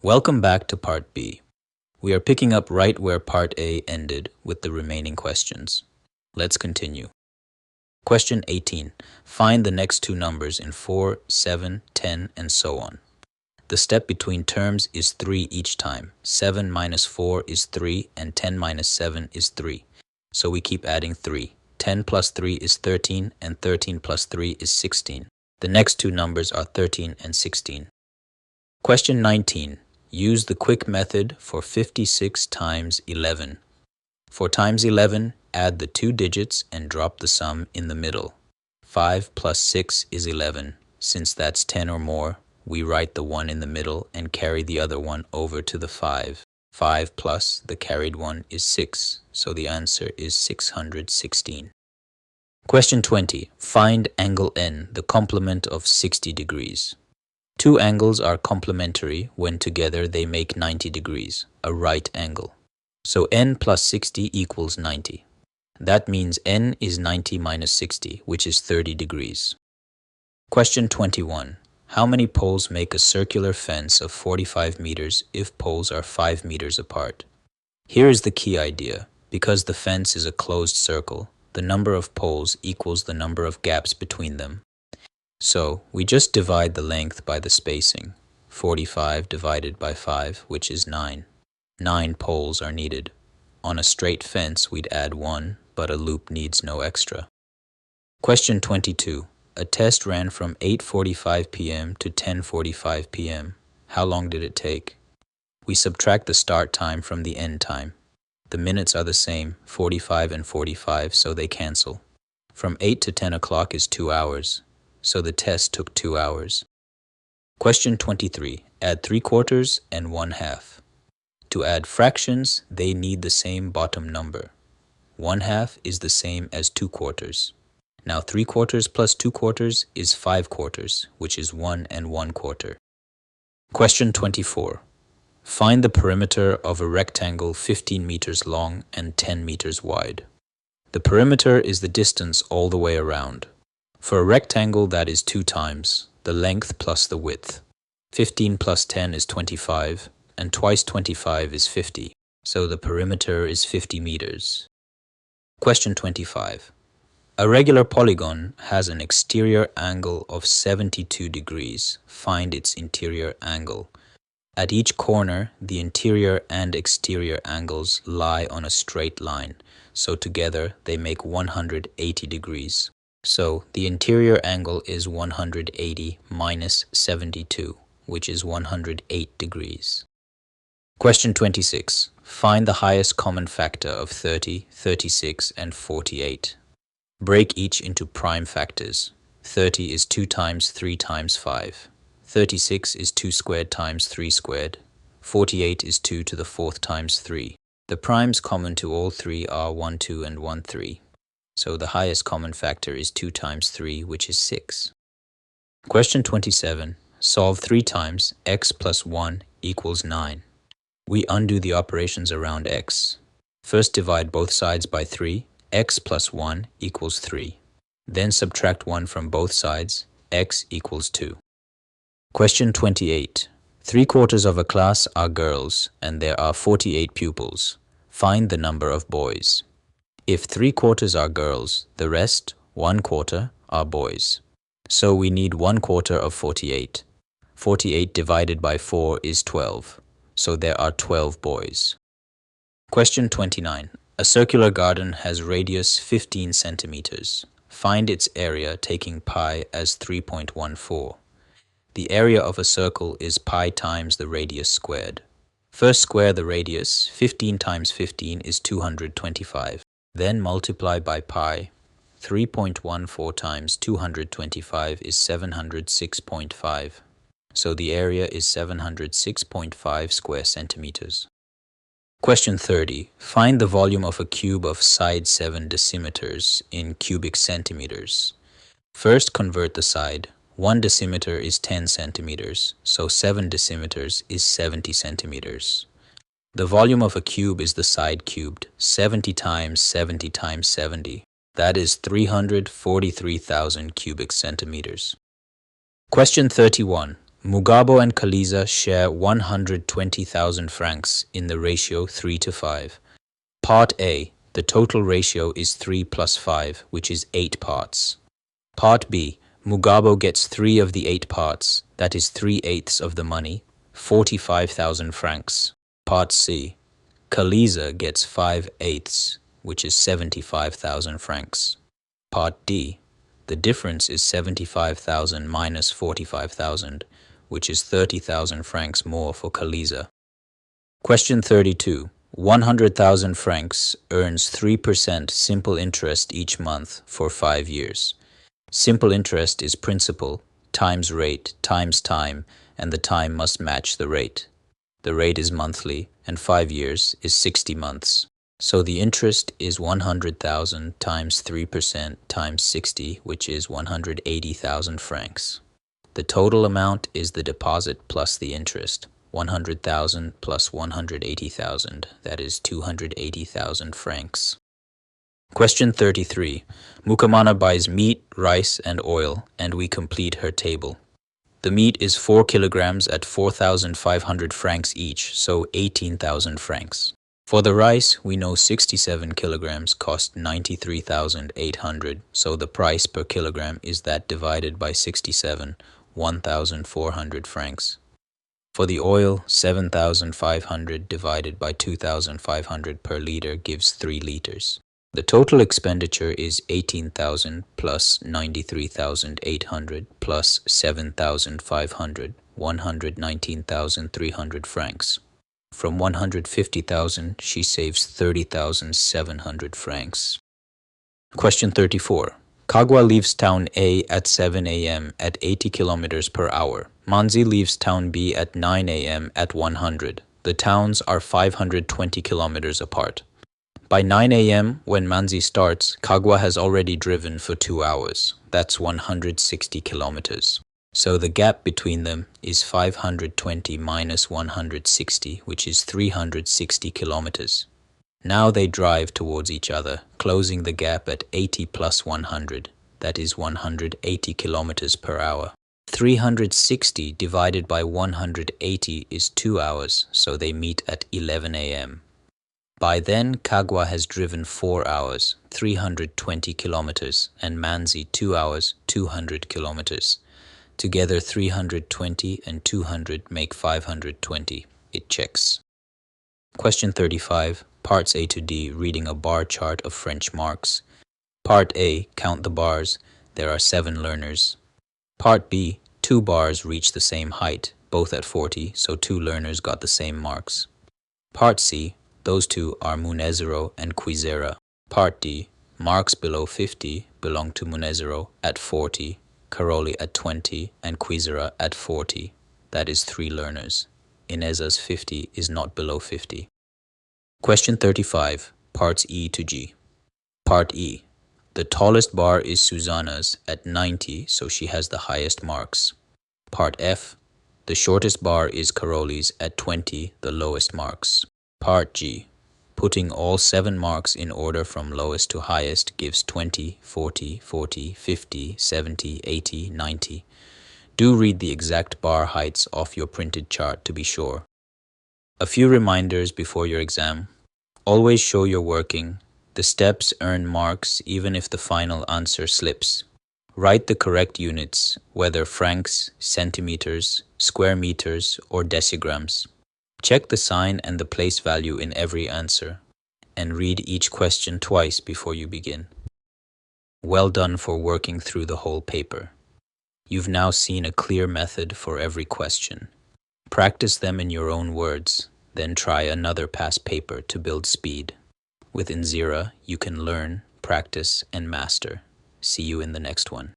Welcome back to Part B. We are picking up right where Part A ended with the remaining questions. Let's continue. Question 18. Find the next two numbers in 4, 7, 10, and so on. The step between terms is 3 each time. 7 minus 4 is 3 and 10 minus 7 is 3. So we keep adding 3. 10 plus 3 is 13 and 13 plus 3 is 16. The next two numbers are 13 and 16. Question 19. Use the quick method for 56 times 11. For times 11, add the two digits and drop the sum in the middle. 5 plus 6 is 11. Since that's 10 or more, we write the 1 in the middle and carry the other one over to the 5. 5 plus the carried one is 6, so the answer is 616. Question 20. Find angle N, the complement of 60 degrees. Two angles are complementary when together they make 90 degrees, a right angle. So n plus 60 equals 90. That means n is 90 minus 60, which is 30 degrees. Question 21. How many poles make a circular fence of 45 meters if poles are 5 meters apart? Here is the key idea. Because the fence is a closed circle, the number of poles equals the number of gaps between them. So we just divide the length by the spacing. 45 divided by 5, which is 9. 9 poles are needed. On a straight fence, we'd add 1, but a loop needs no extra. Question 22. A test ran from 8:45 p.m. to 10:45 p.m. How long did it take? We subtract the start time from the end time. The minutes are the same, 45 and 45, so they cancel. From 8 to 10 o'clock is 2 hours. So the test took 2 hours. Question 23. Add 3/4 and 1/2. To add fractions, they need the same bottom number. 1/2 is the same as 2/4. Now 3/4 plus 2/4 is 5/4, which is 1 and 1/4. Question 24. Find the perimeter of a rectangle 15 meters long and 10 meters wide. The perimeter is the distance all the way around. For a rectangle, that is 2 times the length plus the width. 15 plus 10 is 25, and twice 25 is 50, so the perimeter is 50 meters. Question 25. A regular polygon has an exterior angle of 72 degrees. Find its interior angle. At each corner, the interior and exterior angles lie on a straight line, so together they make 180 degrees. So the interior angle is 180 minus 72, which is 108 degrees. Question 26. Find the highest common factor of 30, 36, and 48. Break each into prime factors. 30 is 2 times 3 times 5. 36 is 2 squared times 3 squared. 48 is 2 to the 4th times 3. The primes common to all three are 1, 2, and 1, 3. So the highest common factor is 2 times 3, which is 6. Question 27. Solve 3 times x plus 1 equals 9. We undo the operations around x. First divide both sides by 3. X plus 1 equals 3. Then subtract 1 from both sides. X equals 2. Question 28. 3/4 of a class are girls, and there are 48 pupils. Find the number of boys. If 3/4 are girls, the rest, 1/4, are boys. So we need 1/4 of 48. 48 divided by 4 is 12. So there are 12 boys. Question 29. A circular garden has radius 15 centimeters. Find its area taking pi as 3.14. The area of a circle is pi times the radius squared. First square the radius. 15 times 15 is 225. Then multiply by pi. 3.14 times 225 is 706.5. So the area is 706.5 square centimeters. Question 30. Find the volume of a cube of side 7 decimeters in cubic centimeters. First convert the side. 1 decimeter is 10 centimeters, so 7 decimeters is 70 centimeters. The volume of a cube is the side cubed. 70 times 70 times 70. That is 343,000 cubic centimeters. Question 31. Mugabo and Kaliza share 120,000 francs in the ratio 3 to 5. Part A. The total ratio is 3 plus 5, which is 8 parts. Part B. Mugabo gets 3 of the 8 parts, that is 3/8 of the money, 45,000 francs. Part C. Kaliza gets 5/8, which is 75,000 francs. Part D. The difference is 75,000 minus 45,000, which is 30,000 francs more for Kaliza. Question 32. 100,000 francs earns 3% simple interest each month for 5 years. Simple interest is principal times rate times time, and the time must match the rate. The rate is monthly, and 5 years is 60 months. So the interest is 100,000 times 3% times 60, which is 180,000 francs. The total amount is the deposit plus the interest. 100,000 plus 180,000, that is 280,000 francs. Question 33. Mukamana buys meat, rice, and oil, and we complete her table. The meat is 4 kilograms at 4,500 francs each, so 18,000 francs. For the rice, we know 67 kilograms cost 93,800, so the price per kilogram is that divided by 67, 1,400 francs. For the oil, 7,500 divided by 2,500 per liter gives 3 liters. The total expenditure is 18,000 plus 93,800 plus 7,500, 119,300 francs. From 150,000, she saves 30,700 francs. Question 34. Kagwa leaves town A at 7 a.m. at 80 kilometers per hour. Manzi leaves town B at 9 a.m. at 100. The towns are 520 kilometers apart. By 9 a.m., when Manzi starts, Kagwa has already driven for 2 hours. That's 160 kilometers. So the gap between them is 520 minus 160, which is 360 kilometers. Now they drive towards each other, closing the gap at 80 plus 100. That is 180 kilometers per hour. 360 divided by 180 is 2 hours, so they meet at 11 a.m. By then, Kagwa has driven 4 hours, 320 kilometers, and Manzi 2 hours, 200 kilometers. Together, 320 and 200 make 520. It checks. Question 35, Parts A to D, reading a bar chart of French marks. Part A, count the bars. There are 7 learners. Part B, 2 bars reach the same height, both at 40, so 2 learners got the same marks. Part C, those 2 are Munezero and Kwizera. Part D, marks below 50 belong to Munezero at 40, Karoli at 20, and Kwizera at 40. That is 3 learners. Ineza's 50 is not below 50. Question 35, Parts E to G. Part E. The tallest bar is Susanna's at 90, so she has the highest marks. Part F. The shortest bar is Karoli's at 20, the lowest marks. Part G. Putting all 7 marks in order from lowest to highest gives 20, 40, 40, 50, 70, 80, 90. Do read the exact bar heights off your printed chart to be sure. A few reminders before your exam. Always show you're working. The steps earn marks even if the final answer slips. Write the correct units, whether francs, centimeters, square meters, or decigrams. Check the sign and the place value in every answer, and read each question twice before you begin. Well done for working through the whole paper. You've now seen a clear method for every question. Practice them in your own words, then try another past paper to build speed. With NZERA, you can learn, practice, and master. See you in the next one.